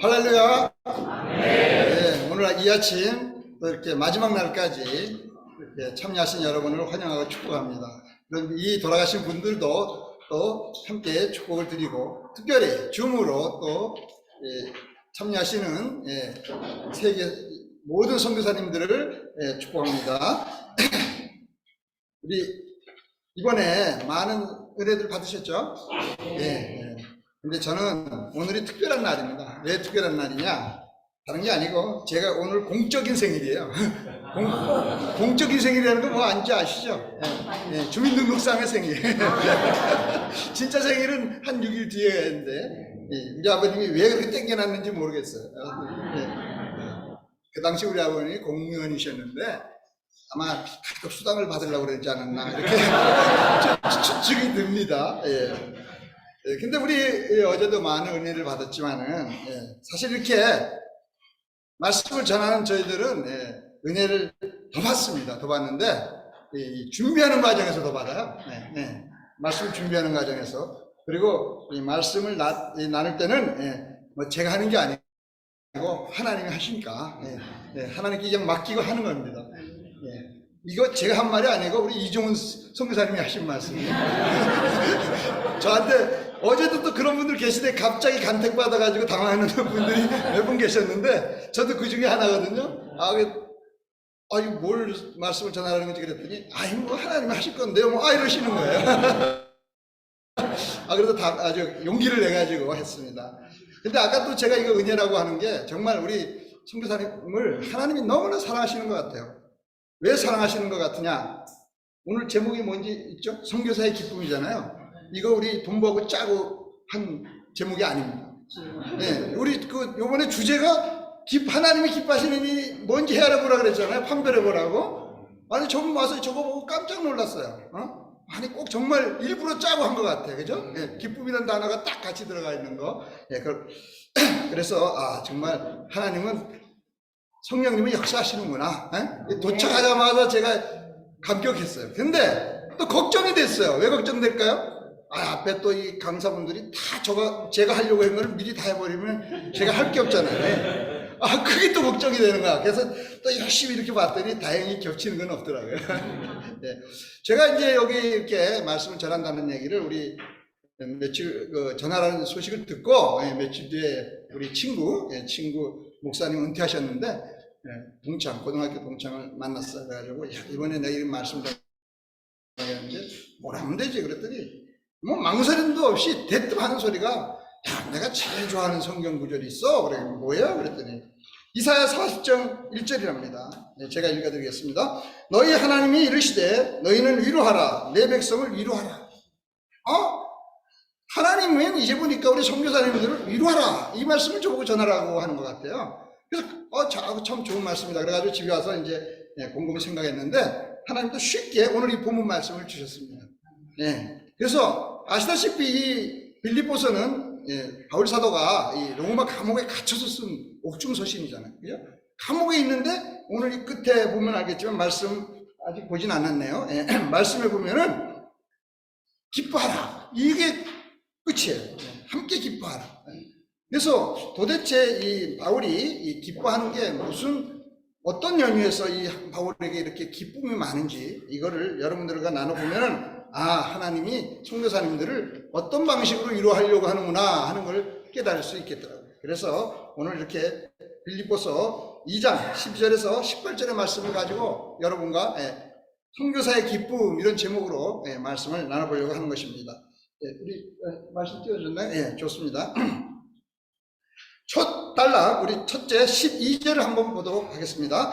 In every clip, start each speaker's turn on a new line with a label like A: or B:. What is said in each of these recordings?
A: 할렐루야. 네, 오늘 이 아침 또 이렇게 마지막 날까지 이렇게 참여하신 여러분을 환영하고 축복합니다. 이 돌아가신 분들도 또 함께 축복을 드리고, 특별히 줌으로 또 참여하시는 세계 모든 선교사님들을 축복합니다. 우리 이번에 많은 은혜들 받으셨죠? 네. 근데 저는 오늘이 특별한 날입니다. 왜 특별한 날이냐? 다른 게 아니고 제가 오늘 공적인 생일이에요. 공적인 생일이라는 거 뭐 아닌지 아시죠? 네, 주민등록상의 생일. 진짜 생일은 한 6일 뒤에 했는데 우리 아버님이 왜 그렇게 땡겨놨는지 모르겠어요. 그 당시 우리 아버님이 공무원이셨는데 아마 가족 수당을 받으려고 그러지 않았나 이렇게 추측이 듭니다. 근데 우리 어제도 많은 은혜를 받았지만은 사실 이렇게 말씀을 전하는 저희들은 은혜를 더 받습니다. 더 받는데 준비하는 과정에서 더 받아요. 말씀을 준비하는 과정에서. 그리고 이 말씀을 나눌 때는 뭐 제가 하는 게 아니고 하나님이 하시니까 하나님께 그냥 맡기고 하는 겁니다. 이거 제가 한 말이 아니고 우리 이종훈 선교사님이 하신 말씀이에요. 저한테 어제도 또 그런 분들 계시대. 갑자기 간택받아가지고 당황하는 분들이 몇 분 계셨는데 저도 그 중에 하나거든요. 이거 뭘 말씀을 전하라는 건지 그랬더니 뭐 하나님이 하실 건데요 뭐 이러시는 거예요. 그래서 다 아주 용기를 내가지고 했습니다. 근데 아까 또 제가 이거 은혜라고 하는 게 정말 우리 선교사님을 하나님이 너무나 사랑하시는 것 같아요. 왜 사랑하시는 것 같으냐? 오늘 제목이 뭔지 있죠? 선교사의 기쁨이잖아요. 이거 우리 돈버고 짜고 한 제목이 아닙니다. 우리 요번에 주제가 하나님이 기뻐하시는 일이 뭔지 헤아려보라 그랬잖아요. 판별해보라고. 아니, 저분 와서 저거 보고 깜짝 놀랐어요. 아니, 꼭 정말 일부러 짜고 한 것 같아요. 그죠? 기쁨이라는 단어가 딱 같이 들어가 있는 거. 그래서, 정말 하나님은 성령님이 역사하시는구나. 도착하자마자 제가 감격했어요. 근데 또 걱정이 됐어요. 왜 걱정될까요? 앞에 또 이 강사분들이 다 제가 하려고 한 걸 미리 다 해버리면 제가 할 게 없잖아요. 그게 또 걱정이 되는 거야. 그래서 또 열심히 이렇게 봤더니 다행히 겹치는 건 없더라고요. 제가 이제 여기 이렇게 말씀을 전한다는 얘기를 우리 며칠 전하라는 소식을 듣고 며칠 뒤에 우리 친구 목사님 은퇴하셨는데 고등학교 동창을 만났어요. 그래가지고 이번에 내가 이런 말씀 전하는데 뭘 하면 되지? 그랬더니 뭐 망설임도 없이 대뜸 하는 소리가 내가 제일 좋아하는 성경 구절이 있어. 그래 뭐예요? 그랬더니 이사야 40장 1절이랍니다. 제가 읽어드리겠습니다. 너희 하나님이 이르시되 너희는 위로하라. 내 백성을 위로하라. 하나님은 이제 보니까 우리 선교사님들을 위로하라. 이 말씀을 저보고 전하라고 하는 것 같아요. 그래서 참 좋은 말씀이다. 그래가지고 집에 와서 이제 곰곰이 생각했는데 하나님도 쉽게 오늘 이 본문 말씀을 주셨습니다. 그래서 아시다시피 이 빌립보서는 바울 사도가 이 로마 감옥에 갇혀서 쓴 옥중 서신이잖아요. 그죠? 감옥에 있는데 오늘 이 끝에 보면 알겠지만 말씀 아직 보진 않았네요. 말씀에 보면은 기뻐하라. 이게 끝이에요. 함께 기뻐하라. 그래서 도대체 이 바울이 이 기뻐하는 게 어떤 연유에서 이 바울에게 이렇게 기쁨이 많은지 이거를 여러분들과 나눠보면은 하나님이 선교사님들을 어떤 방식으로 위로하려고 하는구나 하는 걸 깨달을 수 있겠더라고요. 그래서 오늘 이렇게 빌립보서 2장 12절에서 18절의 말씀을 가지고 여러분과 선교사의 기쁨 이런 제목으로 말씀을 나눠보려고 하는 것입니다. 우리 말씀 띄워줬나요? 좋습니다. 첫 단락 우리 첫째 12절을 한번 보도록 하겠습니다.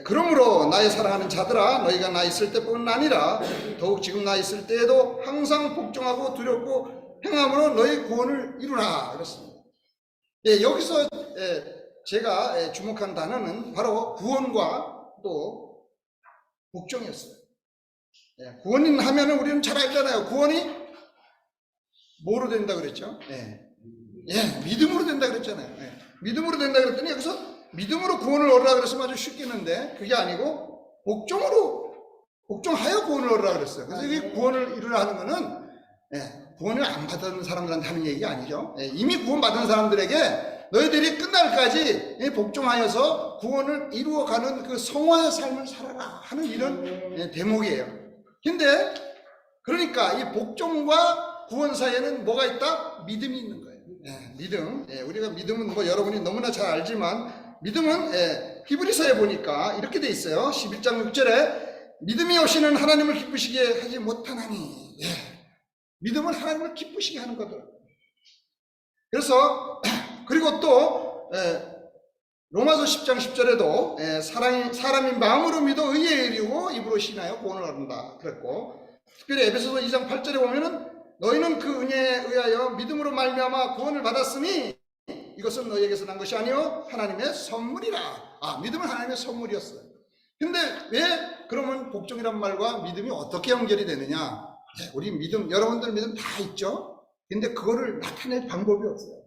A: 그러므로 나의 사랑하는 자들아 너희가 나 있을 때뿐 아니라 더욱 지금 나 있을 때에도 항상 복종하고 두렵고 행함으로 너희 구원을 이루라 그렇습니다. 여기서 제가 주목한 단어는 바로 구원과 또 복종이었어요. 구원인 하면은 우리는 잘 알잖아요. 구원이 뭐로 된다 그랬죠? 믿음으로 된다 그랬잖아요. 믿음으로 된다 그랬더니 여기서 믿음으로 구원을 얻으라 그랬으면 아주 쉽겠는데 그게 아니고 복종하여 구원을 얻으라 그랬어요. 그래서 이 구원을 이루라 하는 거는 구원을 안 받은 사람들한테 하는 얘기가 아니죠. 이미 구원받은 사람들에게 너희들이 끝날까지 복종하여서 구원을 이루어가는 그 성화의 삶을 살아라 하는 이런 대목이에요. 근데 그러니까 이 복종과 구원 사이에는 뭐가 있다? 믿음이 있는 거예요. 믿음. 우리가 믿음은 뭐 여러분이 너무나 잘 알지만 믿음은 히브리서에 보니까 이렇게 돼 있어요. 11장 6절에 믿음이 없이는 하나님을 기쁘시게 하지 못하나니. 믿음은 하나님을 기쁘시게 하는 거더라고요. 그래서 그리고 또 로마서 10장 10절에도 사람이 마음으로 믿어 의에 이르고 입으로 신하여 구원을 얻는다 그랬고, 특별히 에베소서 2장 8절에 보면은 너희는 그 은혜에 의하여 믿음으로 말미암아 구원을 받았으니 이것은 너희에게서 난 것이 아니요 하나님의 선물이라. 믿음은 하나님의 선물이었어요. 근데 왜 그러면 복종이란 말과 믿음이 어떻게 연결이 되느냐? 우리 믿음, 여러분들 믿음 다 있죠? 근데 그거를 나타낼 방법이 없어요.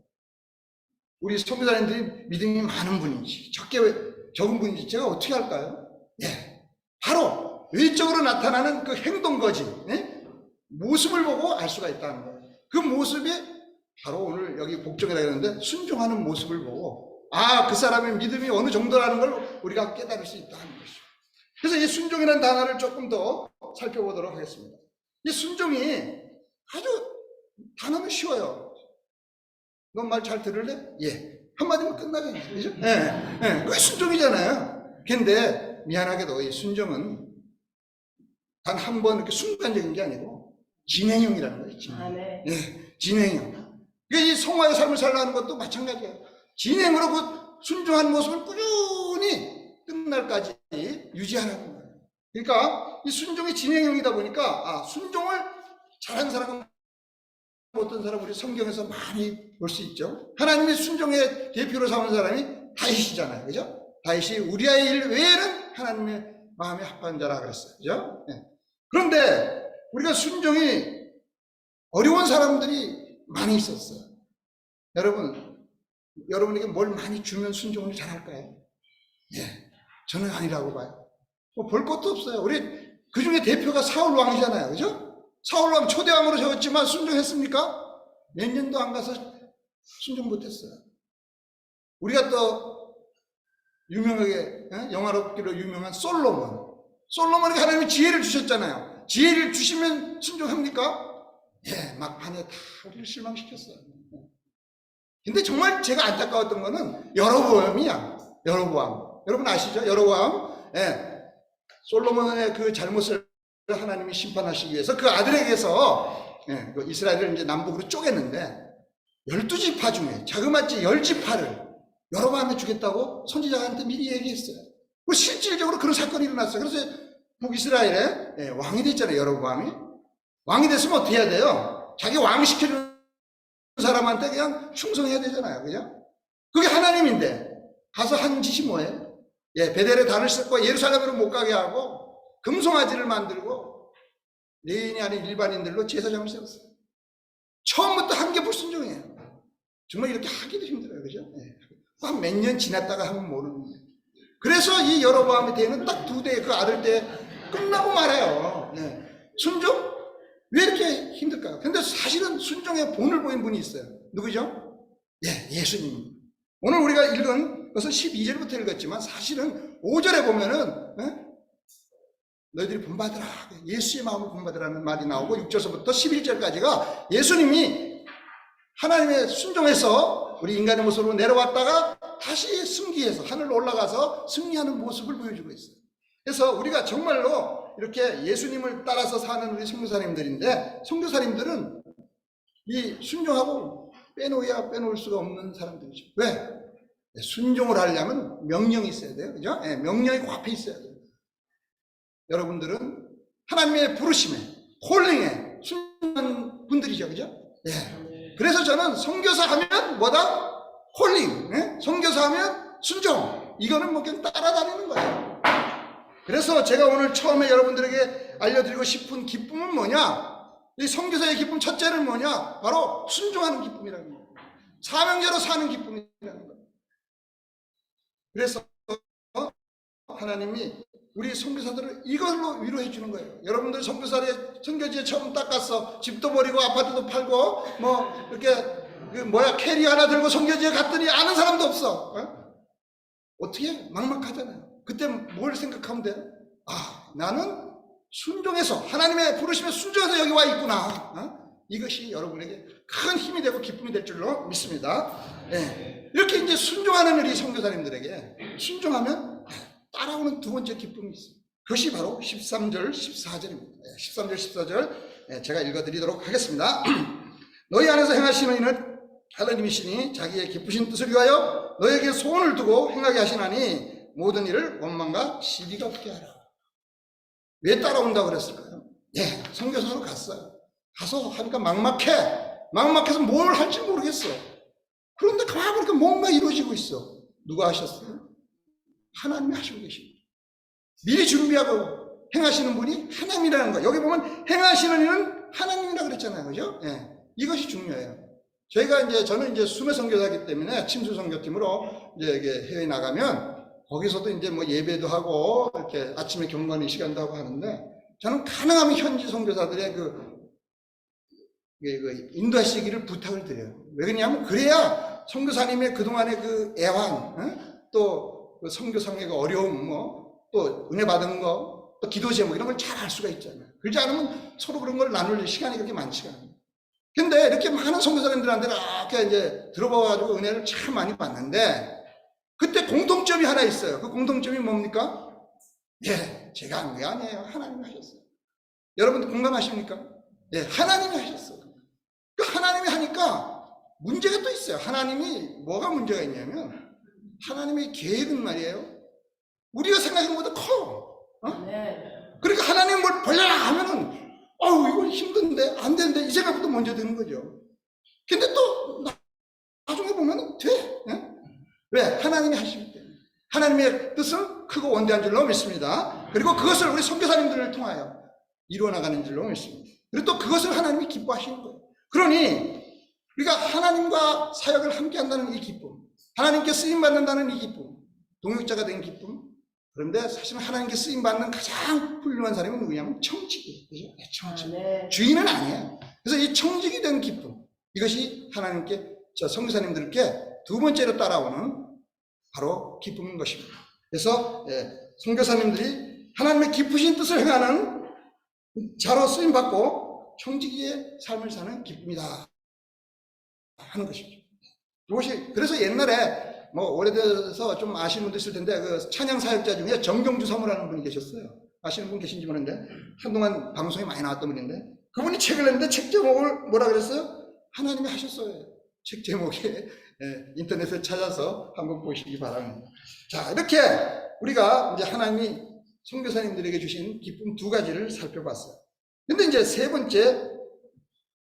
A: 우리 선교사님들이 믿음이 많은 분인지 적은 분인지 제가 어떻게 할까요? 바로 외적으로 나타나는 그 행동거지, 모습을 보고 알 수가 있다는 거예요. 그 모습이 바로 오늘 여기 복종이라고 했는데 순종하는 모습을 보고 그 사람의 믿음이 어느 정도라는 걸 우리가 깨달을 수 있다는 것이죠. 그래서 이 순종이라는 단어를 조금 더 살펴보도록 하겠습니다. 이 순종이 아주 단어는 쉬워요. 너 말 잘 들을래? 한마디면 끝나겠네. 그죠? 그게 순종이잖아요. 근데 미안하게도 이 순종은 단 한 번 이렇게 순간적인 게 아니고 진행형이라는 거예요. 진행형. 그러니까 이 성화의 삶을 살라는 것도 마찬가지예요. 진행으로 그 순종하는 모습을 꾸준히 끝날까지 유지하는 거예요. 그러니까 이 순종이 진행형이다 보니까 순종을 잘하는 사람은 어떤 사람 우리 성경에서 많이 볼 수 있죠. 하나님의 순종의 대표로 삼은 사람이 다윗이잖아요. 그죠? 다윗이 우리아의 일 외에는 하나님의 마음에 합한 자라 그랬어요. 그죠? 그런데 우리가 순종이 어려운 사람들이 많이 있었어요. 여러분에게 뭘 많이 주면 순종을 잘할까요? 저는 아니라고 봐요. 볼 것도 없어요. 우리 그 중에 대표가 사울 왕이잖아요. 그죠? 사울 왕 초대왕으로 적었지만 순종했습니까? 몇 년도 안 가서 순종 못했어요. 우리가 또 유명하게 영화롭기로 유명한 솔로몬에게 하나님이 지혜를 주셨잖아요. 지혜를 주시면 순종합니까? 막판에 다 우리를 실망시켰어요. 근데 정말 제가 안타까웠던 거는 여로보암이야. 여러분 아시죠? 여로보암. 솔로몬의 그 잘못을 하나님이 심판하시기 위해서 그 아들에게서 이스라엘을 이제 남북으로 쪼갰는데 12지파 중에 자그마치 10지파를 여로보암에 주겠다고 선지자한테 미리 얘기했어요. 실질적으로 그런 사건이 일어났어요. 그래서 북이스라엘의 왕이 됐잖아요. 여로보암이. 왕이 됐으면 어떻게 해야 돼요? 자기 왕 시켜주는 사람한테 그냥 충성해야 되잖아요. 그죠? 그게 하나님인데 가서 한 짓이 뭐예요? 베델에 단을 쌓고 예루살렘으로 못 가게 하고 금송아지를 만들고 레인이 아닌 일반인들로 제사장을 세웠어요. 처음부터 한 게 불순종이에요. 정말 이렇게 하기도 힘들어요. 그죠? 한 몇 년 지났다가 하면 모르는 거예요. 그래서 이 여로보암의 때는 딱 2대 그 아들 때 끝나고 말아요. 순종? 왜 이렇게 힘들까요? 근데 사실은 순종의 본을 보인 분이 있어요. 누구죠? 예수님. 오늘 우리가 읽은 것은 12절부터 읽었지만 사실은 5절에 보면은 너희들이 본받으라. 예수의 마음을 본받으라는 말이 나오고 6절서부터 11절까지가 예수님이 하나님의 순종해서 우리 인간의 모습으로 내려왔다가 다시 승기해서 하늘로 올라가서 승리하는 모습을 보여주고 있어요. 그래서 우리가 정말로 이렇게 예수님을 따라서 사는 우리 선교사님들인데 선교사님들은 이 순종하고 빼놓아야 빼놓을 수가 없는 사람들이죠. 왜? 순종을 하려면 명령이 있어야 돼요. 그죠? 명령이 그 앞에 있어야 돼요. 여러분들은 하나님의 부르심에, 콜링에 순종한 분들이죠. 그죠? 그래서 저는 선교사 하면 뭐다? 콜링. 선교사 하면 순종. 이거는 뭐 그냥 따라다니는 거예요. 그래서 제가 오늘 처음에 여러분들에게 알려드리고 싶은 기쁨은 뭐냐? 이 선교사의 기쁨 첫째는 뭐냐? 바로 순종하는 기쁨이라는 거예요. 사명자로 사는 기쁨이라는 거예요. 그래서 하나님이 우리 선교사들을 이걸로 위로해 주는 거예요. 여러분들 선교지에 처음 딱 가서 집도 버리고 아파트도 팔고 뭐 이렇게 캐리 하나 들고 선교지에 갔더니 아는 사람도 없어. 어떻게? 막막하잖아요. 그때 뭘 생각하면 돼요? 아, 나는 순종해서 하나님의 부르심에 순종해서 여기 와 있구나. 이것이 여러분에게 큰 힘이 되고 기쁨이 될 줄로 믿습니다. 네. 이렇게 이제 순종하는 우리 선교사님들에게 순종하면 따라오는 두 번째 기쁨이 있어요. 그것이 바로 13절 14절입니다 13절 14절 제가 읽어드리도록 하겠습니다. 너희 안에서 행하시는 이는 하나님이시니 자기의 기쁘신 뜻을 위하여 너에게 소원을 두고 행하게 하시나니 모든 일을 원망과 시비가 없게 하라. 왜 따라온다고 그랬을까요? 선교사로 갔어요. 가서 하니까 막막해서 뭘 할지 모르겠어. 그런데 가만히 보니까 뭔가 이루어지고 있어. 누가 하셨어요? 하나님이 하시고 계십니다. 미리 준비하고 행하시는 분이 하나님이라는 거예요. 여기 보면 행하시는 이는 하나님이라고 그랬잖아요. 그죠? 이것이 중요해요. 저는 이제 수매 선교사이기 때문에 침수 선교팀으로 이제 해외에 나가면 거기서도 이제 뭐 예배도 하고 이렇게 아침에 경건의 시간도 하고 하는데 저는 가능하면 현지 선교사들의 그 인도하시기를 부탁을 드려요. 왜 그러냐면 그래야 선교사님의 그동안의 그 애환, 또 그 선교상의 그 어려움, 또 은혜 받은 거, 또 기도 제목 이런 걸 잘 알 수가 있잖아요. 그렇지 않으면 서로 그런 걸 나눌 시간이 그렇게 많지가 않아요. 근데 이렇게 많은 선교사님들한테 이렇게 이제 들어봐가지고 은혜를 참 많이 받는데 그때 공통점이 하나 있어요. 그 공통점이 뭡니까? 제가 한 게 아니에요. 하나님이 하셨어요. 여러분들 공감하십니까? 하나님이 하셨어요. 그 하나님이 하니까 문제가 또 있어요. 하나님이 뭐가 문제가 있냐면 하나님의 계획은 말이에요. 우리가 생각하는 것보다 커. 그러니까 하나님이 뭘 벌려라 하면은 이거 힘든데 안 되는데 이 생각부터 먼저 드는 거죠. 근데 또 나중에 보면 돼. 왜? 하나님이 하시기 때문에. 하나님의 뜻은 크고 원대한 줄로 믿습니다. 그리고 그것을 우리 선교사님들을 통하여 이루어나가는 줄로 믿습니다. 그리고 또 그것을 하나님이 기뻐하시는 거예요. 그러니 우리가 하나님과 사역을 함께 한다는 이 기쁨, 하나님께 쓰임받는다는 이 기쁨, 동역자가 된 기쁨. 그런데 사실은 하나님께 쓰임받는 가장 훌륭한 사람이 누구냐면 청직이에요. 그죠? 청직. 주인은 아니에요. 그래서 이 청직이 된 기쁨, 이것이 하나님께, 선교사님들께 두 번째로 따라오는 바로 기쁨인 것입니다. 그래서 선교사님들이 하나님의 기쁘신 뜻을 행하는 자로 쓰임받고 청지기의 삶을 사는 기쁨이다 하는 것이죠. 이것이 그래서 옛날에 오래돼서 좀 아시는 분도 있을 텐데 그 찬양 사역자 중에 정경주 사모라는 분이 계셨어요. 아시는 분 계신지 모르는데 한동안 방송에 많이 나왔던 분인데 그분이 책을 냈는데 책 제목을 뭐라 그랬어요? 하나님이 하셨어요. 책 제목에 인터넷에 찾아서 한번 보시기 바랍니다. 자, 이렇게 우리가 이제 하나님이 선교사님들에게 주신 기쁨 두 가지를 살펴봤어요. 근데 이제 세 번째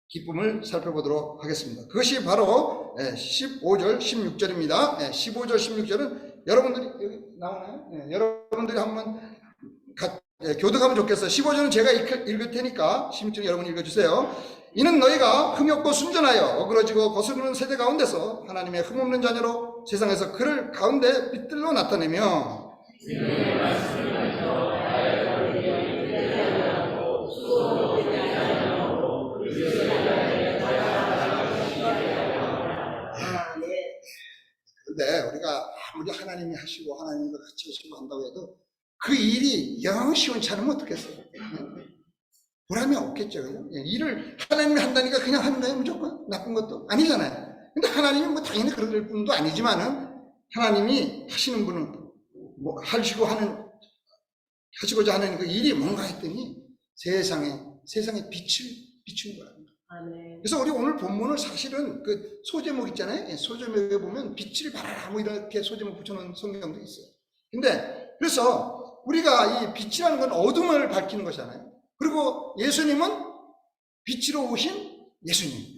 A: 기쁨을 살펴보도록 하겠습니다. 그것이 바로 15절, 16절입니다. 15절, 16절은 여러분들이 여기 나오나요? 여러분들이 한번 교독하면 좋겠어요. 15절은 제가 읽을 테니까 16절 여러분이 읽어주세요. 이는 너희가 흠없고 순전하여 어그러지고 거스르는 세대 가운데서 하나님의 흠없는 자녀로 세상에서 그를 가운데 빛들로 나타내며 그런데 우리가 아무리 하나님이 하시고 하나님과 같이 하시고 한다고 해도 그 일이 영 시원치 않으면 어떻겠어요? 보람이 없겠죠. 그죠? 일을 하나님이 한다니까 그냥 하는 거예요. 무조건 나쁜 것도 아니잖아요. 근데 하나님이 당연히 그럴 분도 아니지만은 하나님이 하시는 분은 하시고자 하는 그 일이 뭔가 했더니 세상에 빛을 비추는 거야. 그래서 우리 오늘 본문을 사실은 그 소제목 있잖아요. 소제목에 보면 빛을 발하라 뭐 이렇게 소제목 붙여놓은 성경도 있어요. 근데 그래서 우리가 이 빛이라는 건 어둠을 밝히는 것이잖아요. 그리고 예수님은 빛으로 오신 예수님.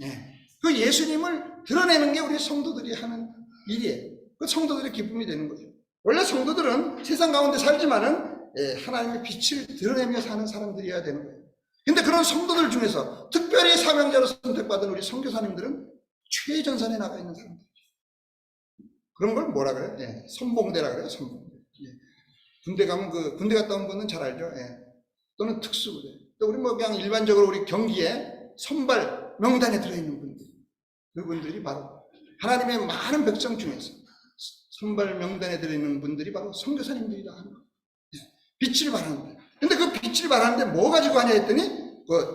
A: 그 예수님을 드러내는 게 우리 성도들이 하는 일이에요. 그 성도들의 기쁨이 되는 거죠. 원래 성도들은 세상 가운데 살지만은 하나님의 빛을 드러내며 사는 사람들이어야 되는 거예요. 근데 그런 성도들 중에서 특별히 사명자로 선택받은 우리 선교사님들은 최전선에 나가 있는 사람들이죠. 그런 걸 뭐라 그래요? 선봉대라 그래요. 선봉대. 군대 가면 군대 갔다 온 분은 잘 알죠. 예. 또는 특수부대. 또 우리 그냥 일반적으로 우리 경기에 선발 명단에 들어있는 분들. 그분들이 바로 하나님의 많은 백성 중에서 선발 명단에 들어있는 분들이 바로 선교사님들이다 하는 거예요. 빛을 발하는데. 근데 그 빛을 발하는데 뭐 가지고 하냐 했더니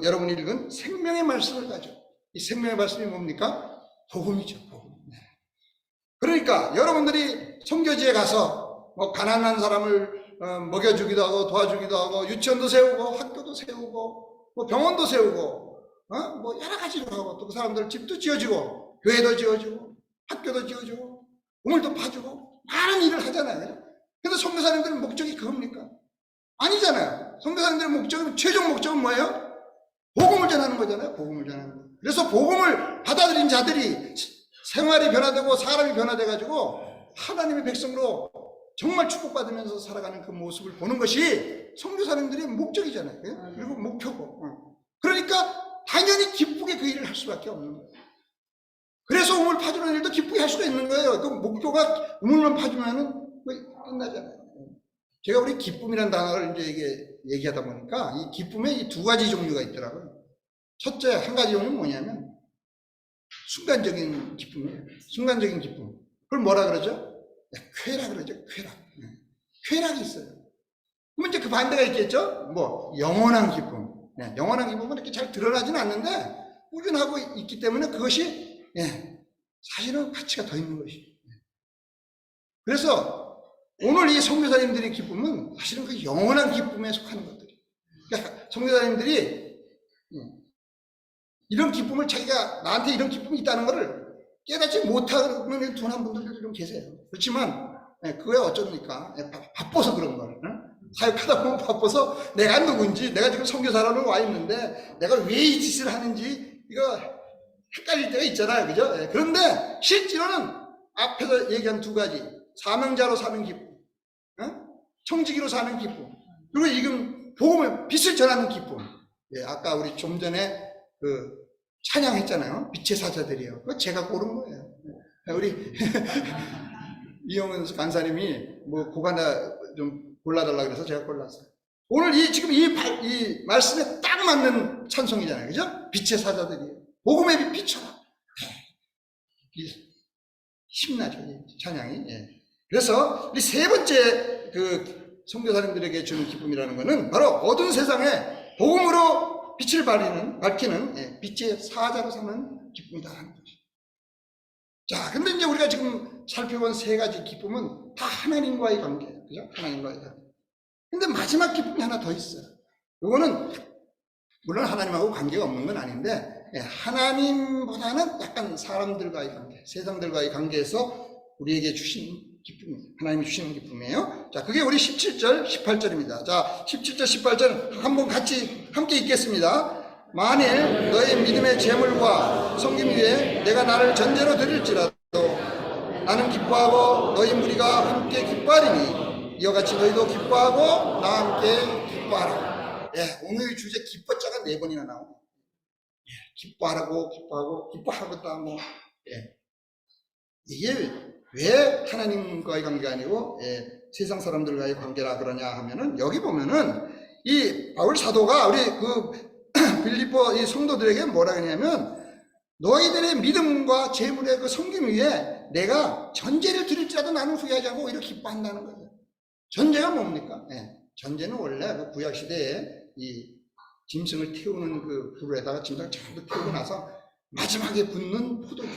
A: 여러분이 읽은 생명의 말씀을 가지고. 이 생명의 말씀이 뭡니까? 복음이죠. 복음. 그러니까 여러분들이 선교지에 가서 가난한 사람을 먹여주기도 하고 도와주기도 하고 유치원도 세우고 학교도 세우고 병원도 세우고 여러 가지를 하고 또 그 사람들 집도 지어주고 교회도 지어주고 학교도 지어주고 우물도 파주고 많은 일을 하잖아요. 근데 선교사님들의 목적이 그겁니까? 아니잖아요. 선교사님들의 목적은 최종 목적은 뭐예요? 복음을 전하는 거잖아요. 복음을 전하는 거. 그래서 복음을 받아들인 자들이 생활이 변화되고 사람이 변화돼가지고 하나님의 백성으로 정말 축복받으면서 살아가는 그 모습을 보는 것이 선교사님들의 목적이잖아요. 그리고 목표고. 그러니까 당연히 기쁘게 그 일을 할 수밖에 없는 거예요. 그래서 우물 파주는 일도 기쁘게 할 수가 있는 거예요. 그 목표가 우물만 파주면은 끝나잖아요. 제가 우리 기쁨이라는 단어를 이제 얘기하다 보니까 이 기쁨에 이 두 가지 종류가 있더라고요. 첫째 한 가지 종류는 뭐냐면 순간적인 기쁨이에요. 순간적인 기쁨. 그걸 뭐라 그러죠? 쾌락 그러죠. 쾌락. 쾌락이 있어요. 그러면 이제 그 반대가 있겠죠? 영원한 기쁨. 영원한 기쁨은 이렇게 잘 드러나지는 않는데 꾸준하고 있기 때문에 그것이 사실은 가치가 더 있는 것이. 그래서 오늘 이 선교사님들의 기쁨은 사실은 그 영원한 기쁨에 속하는 것들이. 그러니까 선교사님들이 이런 기쁨을 자기가 나한테 이런 기쁨이 있다는 것을 깨닫지 못하는 둔한 분들도 좀 계세요. 그렇지만 그거야 어쩌니까 바빠서 그런 거를. 사역하다 보면 바빠서 내가 누군지 내가 지금 선교사로 와 있는데 내가 왜 이 짓을 하는지 이거 헷갈릴 때가 있잖아요. 그죠? 그런데 실제로는 앞에서 얘기한 두 가지 사명자로 사는 기쁨, 청지기로 사는 기쁨, 그리고 지금 복음을 빛을 전하는 기쁨. 아까 우리 좀 전에 찬양했잖아요. 빛의 사자들이요. 그거 제가 고른 거예요. 우리 이영은 간사님이 곡 하나 좀 골라달라 그래서 제가 골랐어요. 오늘 지금 이 말씀에 딱 맞는 찬송이잖아요. 그죠? 빛의 사자들이요. 복음의 빛처럼. 힘나죠. 찬양이. 그래서 이 세 번째 선교사님들에게 주는 기쁨이라는 것은 바로 어두운 세상에 복음으로 빛을 밝히는 빛의 사자로 사는 기쁨이다 하는 거죠. 자, 근데 이제 우리가 지금 살펴본 세 가지 기쁨은 다 하나님과의 관계예요. 그죠? 하나님과의 관계. 근데 마지막 기쁨이 하나 더 있어요. 이거는 물론 하나님하고 관계가 없는 건 아닌데 하나님보다는 약간 사람들과의 관계, 세상들과의 관계에서 우리에게 주신 기쁨이에요. 하나님이 주시는 기쁨이에요. 자, 그게 우리 17절, 18절입니다. 자, 17절, 18절 한번 같이 함께 읽겠습니다. 만일 너의 믿음의 재물과 섬김 위에 내가 나를 전제로 드릴지라도 나는 기뻐하고 너희 무리가 함께 기뻐하리니 이와 같이 너희도 기뻐하고 나와 함께 기뻐하라. 오늘 주제 기뻐자가 4번이나 나옵니다. 기뻐하라고 기뻐하고 또 이게 왜 하나님과의 관계가 아니고 세상 사람들과의 관계라 그러냐 하면은 여기 보면은 이 바울 사도가 우리 빌립보 이 성도들에게 뭐라 그러냐면 너희들의 믿음과 재물의 섬김 위에 내가 전제를 드릴지라도 나는 후회하지 않고 오히려 기뻐한다는 거예요. 전제가 뭡니까? 전제는 원래 구약 시대에 이 짐승을 태우는 불에다가 짐승을 전부 태우고 나서 마지막에 붙는 포도주.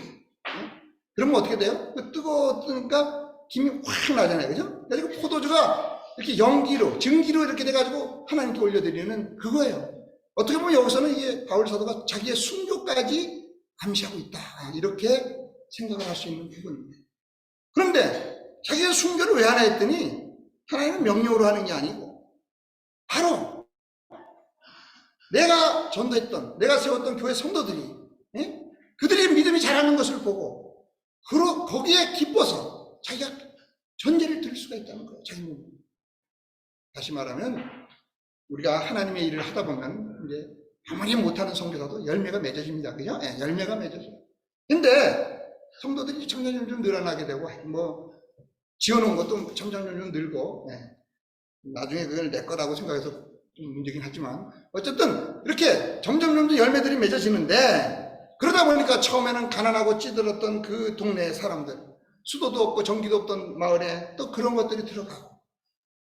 A: 그러면 어떻게 돼요? 뜨거우니까 김이 확 나잖아요. 그죠? 그래서 포도주가 이렇게 연기로, 증기로 이렇게 돼가지고 하나님께 올려드리는 그거예요. 어떻게 보면 여기서는 이게 바울 사도가 자기의 순교까지 암시하고 있다. 이렇게 생각을 할 수 있는 부분입니다. 그런데 자기의 순교를 왜 하나 했더니 하나님은 명령으로 하는 게 아니고 바로 내가 전도했던, 내가 세웠던 교회 성도들이 그들이 믿음이 자라는 것을 보고 거기에 기뻐서 자기가 전제를 드릴 수가 있다는 거예요. 자기 몸. 다시 말하면 우리가 하나님의 일을 하다 보면 이제 아무리 못하는 선교사도 열매가 맺어집니다. 그죠? 열매가 맺어져요. 근데 성도들이 점점 좀 늘어나게 되고 지어놓은 것도 점점 늘고 나중에 그걸 내 거라고 생각해서 좀 문제긴 하지만 어쨌든 이렇게 점점 열매들이 맺어지는데, 그러다 보니까 처음에는 가난하고 찌들었던 그 동네의 사람들, 수도도 없고 전기도 없던 마을에 또 그런 것들이 들어가고,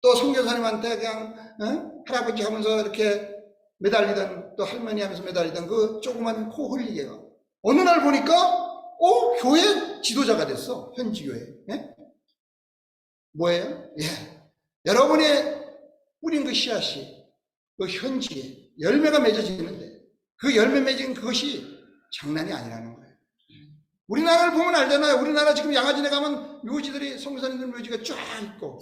A: 또 선교사님한테 그냥 할아버지 하면서 이렇게 매달리던, 또 할머니 하면서 매달리던 그 조그만 코 흘리개가 어느 날 보니까 교회 지도자가 됐어. 현지 교회. 예? 뭐예요? 예. 여러분이 뿌린 그 씨앗이 그 현지에 열매가 맺어지는데, 그 열매 맺은 그것이 장난이 아니라는 거예요. 우리나라를 보면 알잖아요. 우리나라 지금 양화진에 가면 묘지들이, 선교사님들 묘지가 쫙 있고,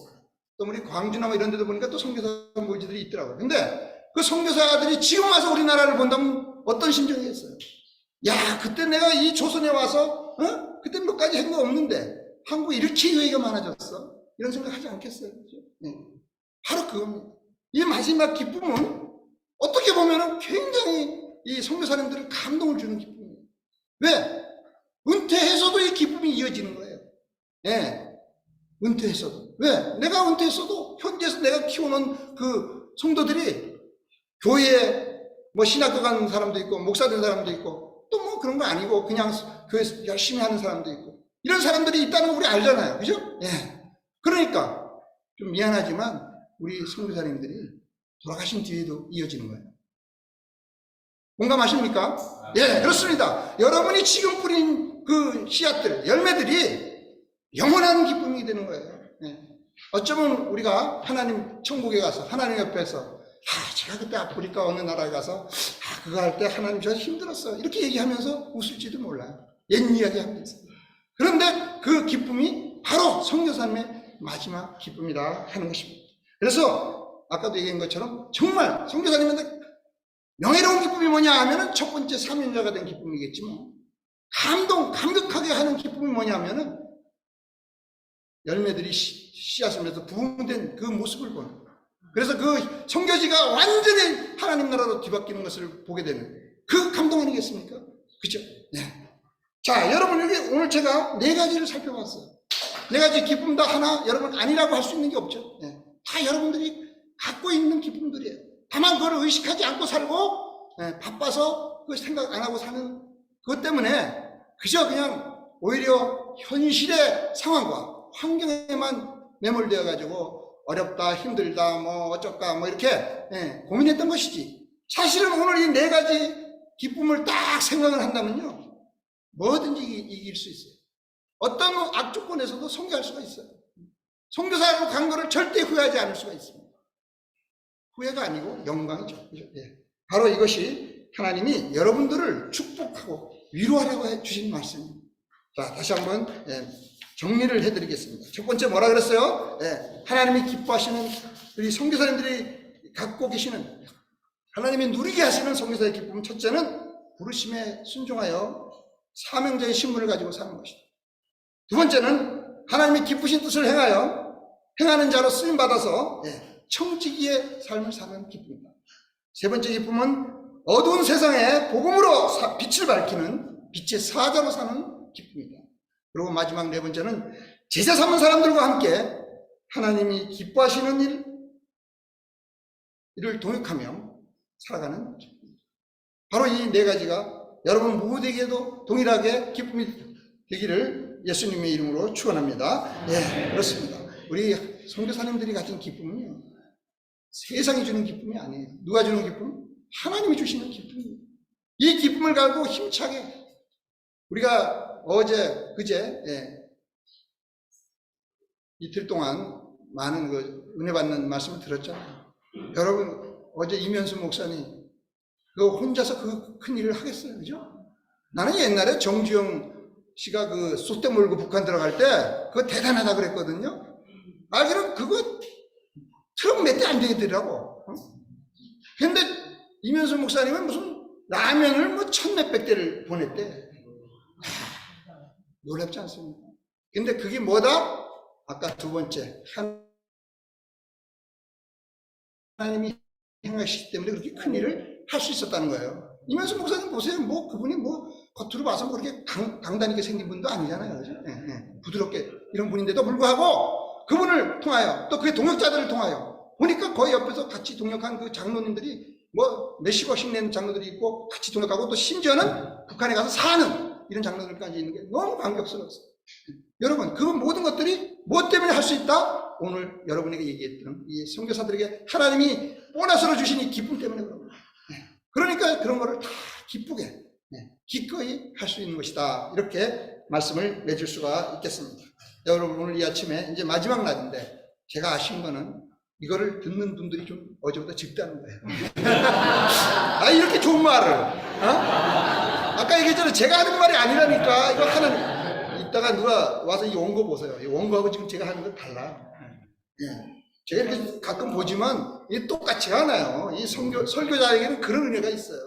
A: 또 우리 광주나 뭐 이런 데도 보니까 또 선교사 묘지들이 있더라고요. 근데 그 선교사들이 지금 와서 우리나라를 본다면 어떤 심정이겠어요? 야, 그때 내가 이 조선에 와서 그때 몇 가지 한 거 없는데 한국에 이렇게 교회가 많아졌어, 이런 생각 하지 않겠어요? 그렇죠? 네. 바로 그겁니다. 이 마지막 기쁨은 어떻게 보면 굉장히 이 선교사님들을 감동을 주는 기쁨이에요. 왜? 은퇴해서도 이 기쁨이 이어지는 거예요. 예. 은퇴했어도. 왜? 내가 은퇴했어도 현지에서 내가 키우는 그 성도들이 교회에 뭐 신학교 가는 사람도 있고, 목사 된 사람도 있고, 또 뭐 그런 거 아니고 그냥 교회에서 열심히 하는 사람도 있고, 이런 사람들이 있다는 거 우리 알잖아요. 그죠? 예. 그러니까 좀 미안하지만 우리 선교사님들이 돌아가신 뒤에도 이어지는 거예요. 공감하십니까? 예, 그렇습니다. 여러분이 지금 뿌린 그 씨앗들, 열매들이 영원한 기쁨이 되는 거예요. 예. 어쩌면 우리가 하나님 천국에 가서 하나님 옆에서 제가 그때 아프리카 어느 나라에 가서 그거 할 때 하나님 저 힘들었어, 이렇게 얘기하면서 웃을지도 몰라요. 옛 이야기 하면서. 그런데 그 기쁨이 바로 선교사님의 마지막 기쁨이라 하는 것입니다. 그래서 아까도 얘기한 것처럼 정말 선교사님한테 명예로운 기쁨이 뭐냐 하면은 첫 번째 사명자가 된 기쁨이겠지만, 감격하게 하는 기쁨이 뭐냐 하면은 열매들이 씨앗을 맺어 부흥된 그 모습을 보는 거예요. 그래서 그 선교지가 완전히 하나님 나라로 뒤바뀌는 것을 보게 되는 그 감동 아니겠습니까? 그죠? 네. 자, 여러분, 여기 오늘 제가 4가지를 살펴봤어요. 4가지 기쁨 다 하나 여러분 아니라고 할 수 있는 게 없죠. 네. 다 여러분들이 갖고 있는 기쁨들이에요. 다만 그걸 의식하지 않고 살고, 바빠서 그 생각 안 하고 사는 그것 때문에 그저 그냥 오히려 현실의 상황과 환경에만 매몰되어 가지고 어렵다, 힘들다, 뭐 어쩔까, 뭐 이렇게 고민했던 것이지, 사실은 오늘 이 4가지 기쁨을 딱 생각을 한다면요, 뭐든지 이길 수 있어요. 어떤 악조건에서도 선교할 수가 있어요. 선교사로 간 거를 절대 후회하지 않을 수가 있습니다. 후회가 아니고 영광이죠. 예. 바로 이것이 하나님이 여러분들을 축복하고 위로하려고 해주신 말씀입니다. 자, 다시 한번 정리를 해드리겠습니다. 첫 번째 뭐라 그랬어요? 하나님이 기뻐하시는, 우리 선교사님들이 갖고 계시는, 하나님이 누리게 하시는 선교사의 기쁨, 첫째는 부르심에 순종하여 사명자의 신분을 가지고 사는 것이다. 두 번째는 하나님이 기쁘신 뜻을 행하는 자로 쓰임받아서 청지기의 삶을 사는 기쁨이다. 세 번째 기쁨은 어두운 세상에 복음으로 빛을 밝히는 빛의 사자로 사는 기쁨이다. 그리고 마지막 4번째는 제자 삼은 사람들과 함께 하나님이 기뻐하시는 일을 동역하며 살아가는 기쁨입니다. 바로 이 4가지가 여러분 모두에게도 동일하게 기쁨이 되기를 예수님의 이름으로 축원합니다. 예, 그렇습니다. 우리 선교사님들이 가진 기쁨은요, 세상이 주는 기쁨이 아니에요. 누가 주는 기쁨? 하나님이 주시는 기쁨입니다. 이 기쁨을 가지고 힘차게, 우리가 어제 그제 이틀 동안 많은 그 은혜 받는 말씀을 들었잖아요. 여러분, 어제 이면수 목사님 그 혼자서 그 큰 일을 하겠어요, 그죠? 나는 옛날에 정주영 씨가 그 쏟대 몰고 북한 들어갈 때 그거 대단하다 그랬거든요. 그럼 그거 트럭 몇 대 안 되더라고. 근데 이면수 목사님은 무슨 라면을 뭐 1,000몇백 대를 보냈대. 놀랍지 않습니까? 근데 그게 뭐다? 아까 두 번째, 하나님이 행하시기 때문에 그렇게 큰 일을 할 수 있었다는 거예요. 이면수 목사님 보세요. 뭐 그분이 뭐 겉으로 봐서 뭐 그렇게 강단있게 생긴 분도 아니잖아요. 그죠? 부드럽게 이런 분인데도 불구하고 그분을 통하여, 또 그의 동역자들을 통하여 보니까 거의 옆에서 같이 동역한 그 장로님들이 뭐 몇십억씩 낸 장로들이 있고 같이 동역하고 또 심지어는 북한에 가서 사는 이런 장로들까지 있는 게 너무 감격스러웠어요. 여러분, 그 모든 것들이 무엇 때문에 할 수 있다? 오늘 여러분에게 얘기했던 이 선교사들에게 하나님이 보너스로 주신 이 기쁨 때문에 그런 거예요. 그러니까 그런 거를 다 기쁘게, 기꺼이 할 수 있는 것이다. 이렇게 말씀을 맺을 수가 있겠습니다. 여러분, 오늘 이 아침에 이제 마지막 날인데 제가 아쉬운 거는 이거를 듣는 분들이 좀 어제보다 적다는 거예요. 아, 이렇게 좋은 말을, 아까 얘기했잖아요. 제가 하는 말이 아니라니까. 이거 하는, 이따가 누가 와서 이 원고 보세요. 이 원고하고 지금 제가 하는 건 달라. 제가 이렇게 가끔 보지만 이게 똑같지 않아요. 이 설교자에게는 그런 은혜가 있어요.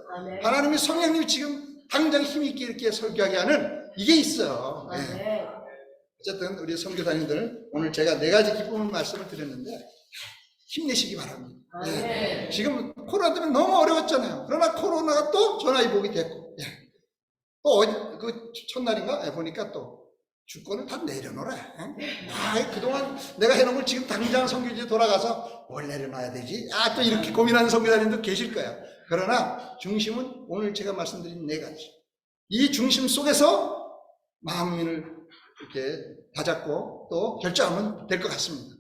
A: 하나님이 성령님이 지금 당장 힘있게 이렇게 설교하게 하는 이게 있어요. 어쨌든 우리 선교사님들, 오늘 제가 4가지 기쁨의 말씀을 드렸는데 힘내시기 바랍니다. 지금 코로나 때문에 너무 어려웠잖아요. 그러나 코로나가 또 전화위복이 됐고, 또 그 첫날인가 보니까 또 주권을 다 내려놓으라. 그동안 내가 해놓은 걸 지금 당장 선교지에 돌아가서 뭘 내려놔야 되지? 또 이렇게 고민하는 선교사님도 계실 거야. 그러나 중심은 오늘 제가 말씀드린 4가지. 이 중심 속에서 마음을 이렇게 다잡고 또 결정하면 될 것 같습니다.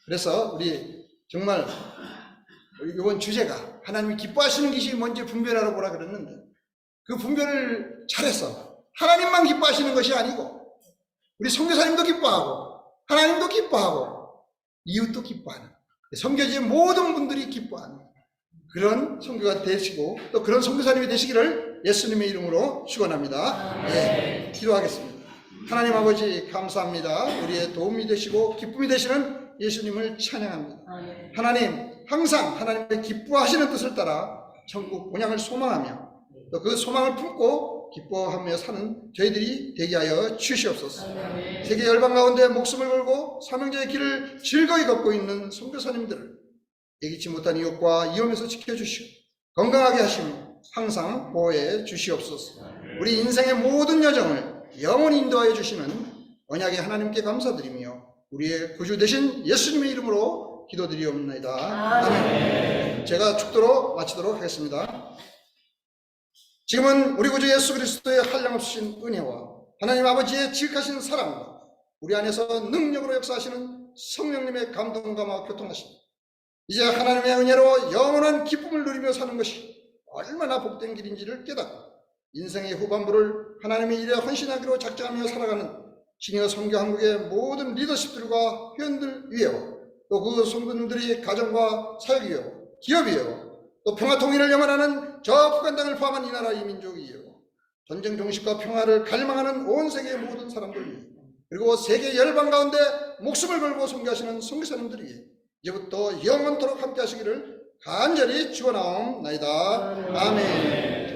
A: 그래서 우리 정말 이번 주제가 하나님이 기뻐하시는 것이 뭔지 분별하러 보라 그랬는데 그 분별을 잘해서 하나님만 기뻐하시는 것이 아니고 우리 선교사님도 기뻐하고 하나님도 기뻐하고 이웃도 기뻐하는, 선교지의 모든 분들이 기뻐하는 그런 선교가 되시고 또 그런 선교사님이 되시기를 예수님의 이름으로 축원합니다. 기도하겠습니다. 하나님 아버지, 감사합니다. 우리의 도움이 되시고 기쁨이 되시는 예수님을 찬양합니다. 하나님, 항상 하나님의 기뻐하시는 뜻을 따라 천국 본향을 소망하며 또 그 소망을 품고 기뻐하며 사는 저희들이 되게 하여 주시옵소서. 세계 열방 가운데 목숨을 걸고 사명자의 길을 즐거이 걷고 있는 선교사님들을 예기치 못한 이웃과 위험에서 지켜주시고 건강하게 하시며 항상 보호해 주시옵소서. 우리 인생의 모든 여정을 영원히 인도하여 주시는 언약의 하나님께 감사드리며 우리의 구주 되신 예수님의 이름으로 기도드리옵나이다. 아멘. 제가 축도로 마치도록 하겠습니다. 지금은 우리 구주 예수 그리스도의 한량없으신 은혜와 하나님 아버지의 지극하신 사랑과 우리 안에서 능력으로 역사하시는 성령님의 감동감화 교통하심, 이제 하나님의 은혜로 영원한 기쁨을 누리며 사는 것이 얼마나 복된 길인지를 깨닫고 인생의 후반부를 하나님의 일에 헌신하기로 작정하며 살아가는 시니어 선교 한국의 모든 리더십들과 회원들 위에와 또 그 성도들의 가정과 사역 위에와 기업 위에와 또 평화 통일을 염원하는 저 북한 땅을 포함한 이 나라 이 민족 위에와 전쟁 종식과 평화를 갈망하는 온 세계의 모든 사람들 위에 그리고 세계 열방 가운데 목숨을 걸고 선교하시는 선교사님들 위에 이제부터 영원토록 함께 하시기를 간절히 축원하옵나이다. 아멘.